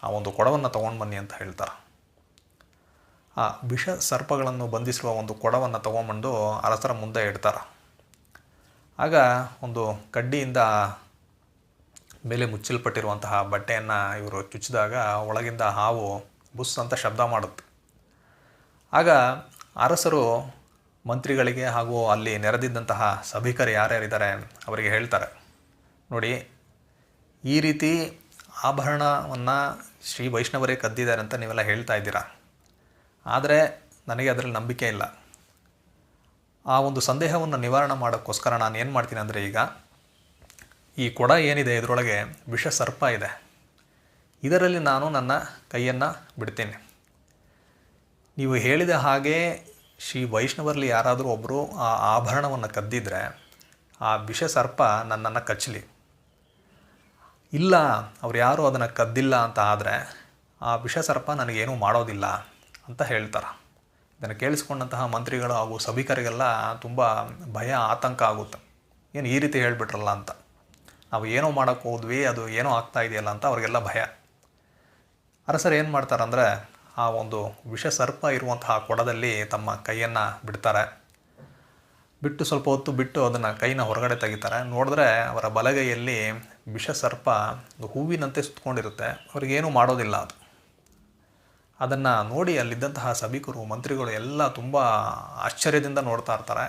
ಆ ಒಂದು ಕೊಡವನ್ನು ತೊಗೊಂಡು ಬನ್ನಿ ಅಂತ ಹೇಳ್ತಾರೆ. ಆ ವಿಷ ಸರ್ಪಗಳನ್ನು ಬಂಧಿಸುವ ಒಂದು ಕೊಡವನ್ನು ತೊಗೊಂಬಂದು ಅರಸರ ಮುಂದೆ ಇಡ್ತಾರೆ. ಆಗ ಒಂದು ಕಡ್ಡಿಯಿಂದ ಮೇಲೆ ಮುಚ್ಚಲ್ಪಟ್ಟಿರುವಂತಹ ಬಟ್ಟೆಯನ್ನು ಇವರು ಚುಚ್ಚಿದಾಗ ಒಳಗಿಂದ ಹಾವು ಬುಸ್ ಅಂತ ಶಬ್ದ ಮಾಡುತ್ತೆ. ಆಗ ಅರಸರು ಮಂತ್ರಿಗಳಿಗೆ ಹಾಗೂ ಅಲ್ಲಿ ನೆರೆದಿದ್ದಂತಹ ಸಭಿಕರು ಯಾರ್ಯಾರಿದ್ದಾರೆ ಅವರಿಗೆ ಹೇಳ್ತಾರೆ, ನೋಡಿ, ಈ ರೀತಿ ಆಭರಣವನ್ನು ಶ್ರೀ ವೈಷ್ಣವರೇ ಕದ್ದಿದ್ದಾರೆ ಅಂತ ನೀವೆಲ್ಲ ಹೇಳ್ತಾ ಇದ್ದೀರಾ. ಆದರೆ ನನಗೆ ಅದರಲ್ಲಿ ನಂಬಿಕೆ ಇಲ್ಲ. ಆ ಒಂದು ಸಂದೇಹವನ್ನು ನಿವಾರಣೆ ಮಾಡೋಕ್ಕೋಸ್ಕರ ನಾನು ಏನು ಮಾಡ್ತೀನಿ ಅಂದರೆ, ಈಗ ಈ ಕೊಡ ಏನಿದೆ ಇದರೊಳಗೆ ವಿಷ ಸರ್ಪ ಇದೆ, ಇದರಲ್ಲಿ ನಾನು ನನ್ನ ಕೈಯನ್ನು ಬಿಡ್ತೀನಿ. ನೀವು ಹೇಳಿದ ಹಾಗೆ ಶ್ರೀ ವೈಷ್ಣವರಲ್ಲಿ ಯಾರಾದರೂ ಒಬ್ಬರು ಆ ಆಭರಣವನ್ನು ಕದ್ದಿದ್ರೆ ಆ ವಿಷ ಸರ್ಪ ನನ್ನನ್ನು ಕಚ್ಚಲಿ. ಇಲ್ಲ, ಅವ್ರು ಯಾರೂ ಅದನ್ನು ಕದ್ದಿಲ್ಲ ಅಂತ ಆದರೆ ಆ ವಿಷ ಸರ್ಪ ನನಗೇನೂ ಮಾಡೋದಿಲ್ಲ ಅಂತ ಹೇಳ್ತಾರೆ. ಇದನ್ನು ಕೇಳಿಸ್ಕೊಂಡಂತಹ ಮಂತ್ರಿಗಳು ಹಾಗೂ ಸಭಿಕರಿಗೆಲ್ಲ ತುಂಬ ಭಯ, ಆತಂಕ ಆಗುತ್ತೆ. ಏನು ಈ ರೀತಿ ಹೇಳಿಬಿಟ್ರಲ್ಲ ಅಂತ, ನಾವು ಏನೋ ಮಾಡೋಕ್ಕೆ ಹೋದ್ವಿ, ಅದು ಏನೋ ಆಗ್ತಾ ಇದೆಯಲ್ಲ ಅಂತ ಅವ್ರಿಗೆಲ್ಲ ಭಯ. ಅರಸರು ಏನು ಮಾಡ್ತಾರಂದರೆ, ಆ ಒಂದು ವಿಷ ಸರ್ಪ ಇರುವಂತಹ ಕೊಡದಲ್ಲಿ ತಮ್ಮ ಕೈಯನ್ನು ಬಿಡ್ತಾರೆ. ಬಿಟ್ಟು ಸ್ವಲ್ಪ ಹೊತ್ತು ಬಿಟ್ಟು ಅದನ್ನು ಕೈನ ಹೊರಗಡೆ ತೆಗಿತಾರೆ. ನೋಡಿದ್ರೆ ಅವರ ಬಲಗೈಯಲ್ಲಿ ವಿಷ ಸರ್ಪ ಒಂದು ಹೂವಿನಂತೆ ಸುತ್ತಕೊಂಡಿರುತ್ತೆ. ಅವ್ರಿಗೇನೂ ಮಾಡೋದಿಲ್ಲ ಅದು. ಅದನ್ನು ನೋಡಿ ಅಲ್ಲಿದ್ದಂತಹ ಸಭಿಕರು, ಮಂತ್ರಿಗಳು ಎಲ್ಲ ತುಂಬ ಆಶ್ಚರ್ಯದಿಂದ ನೋಡ್ತಾ ಇರ್ತಾರೆ.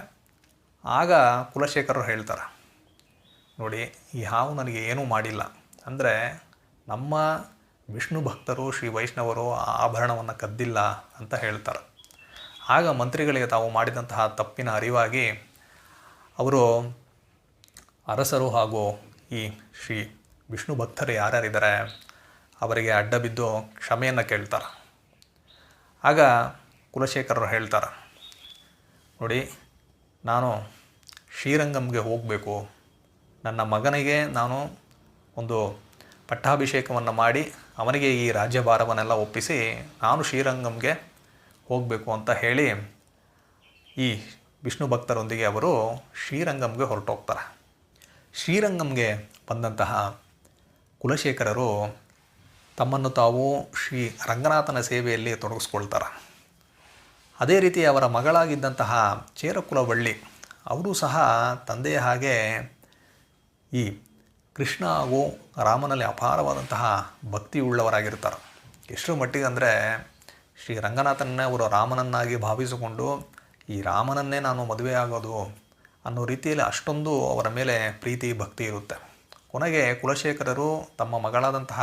ಆಗ ಕುಲಶೇಖರರು ಹೇಳ್ತಾರೆ, ನೋಡಿ, ಈ ಹಾವು ನನಗೆ ಏನೂ ಮಾಡಿಲ್ಲ. ಅಂದರೆ ನಮ್ಮ ವಿಷ್ಣು ಭಕ್ತರು ಶ್ರೀ ವೈಷ್ಣವರು ಆ ಆಭರಣವನ್ನು ಕದ್ದಿಲ್ಲ ಅಂತ ಹೇಳ್ತಾರೆ. ಆಗ ಮಂತ್ರಿಗಳಿಗೆ ತಾವು ಮಾಡಿದಂತಹ ತಪ್ಪಿನ ಅರಿವಾಗಿ ಅವರು ಅರಸರು ಹಾಗೂ ಈ ಶ್ರೀ ವಿಷ್ಣು ಭಕ್ತರು ಯಾರ್ಯಾರಿದ್ದಾರೆ ಅವರಿಗೆ ಅಡ್ಡ ಬಿದ್ದು ಕ್ಷಮೆಯನ್ನು ಕೇಳ್ತಾರೆ. ಆಗ ಕುಲಶೇಖರರು ಹೇಳ್ತಾರೆ, ನೋಡಿ, ನಾನು ಶ್ರೀರಂಗಂಗೆ ಹೋಗಬೇಕು. ನನ್ನ ಮಗನಿಗೆ ನಾನು ಒಂದು ಪಟ್ಟಾಭಿಷೇಕವನ್ನು ಮಾಡಿ ಅವನಿಗೆ ಈ ರಾಜ್ಯಭಾರವನ್ನೆಲ್ಲ ಒಪ್ಪಿಸಿ ನಾನು ಶ್ರೀರಂಗಂಗೆ ಹೋಗಬೇಕು ಅಂತ ಹೇಳಿ ಈ ವಿಷ್ಣು ಭಕ್ತರೊಂದಿಗೆ ಅವರು ಶ್ರೀರಂಗಂಗೆ ಹೊರಟೋಗ್ತಾರೆ. ಶ್ರೀರಂಗಂಗೆ ಬಂದಂತಹ ಕುಲಶೇಖರರು ತಮ್ಮನ್ನು ತಾವು ಶ್ರೀ ರಂಗನಾಥನ ಸೇವೆಯಲ್ಲಿ ತೊಡಗಿಸ್ಕೊಳ್ತಾರೆ. ಅದೇ ರೀತಿ ಅವರ ಮಗಳಾಗಿದ್ದಂತಹ ಚೇರಕುಲವಳ್ಳಿ ಅವರು ಸಹ ತಂದೆಯ ಹಾಗೆ ಈ ಕೃಷ್ಣ ಹಾಗೂ ರಾಮನಲ್ಲಿ ಅಪಾರವಾದಂತಹ ಭಕ್ತಿ ಉಳ್ಳವರಾಗಿರ್ತಾರೆ. ಎಷ್ಟರ ಮಟ್ಟಿಗೆ ಅಂದರೆ ಶ್ರೀ ರಂಗನಾಥನನ್ನೇ ಅವರು ರಾಮನನ್ನಾಗಿ ಭಾವಿಸಿಕೊಂಡು ಈ ರಾಮನನ್ನೇ ನಾನು ಮದುವೆ ಆಗೋದು ಅನ್ನೋ ರೀತಿಯಲ್ಲಿ ಅಷ್ಟೊಂದು ಅವರ ಮೇಲೆ ಪ್ರೀತಿ ಭಕ್ತಿ ಇರುತ್ತೆ. ಕೊನೆಗೆ ಕುಲಶೇಖರರು ತಮ್ಮ ಮಗಳಾದಂತಹ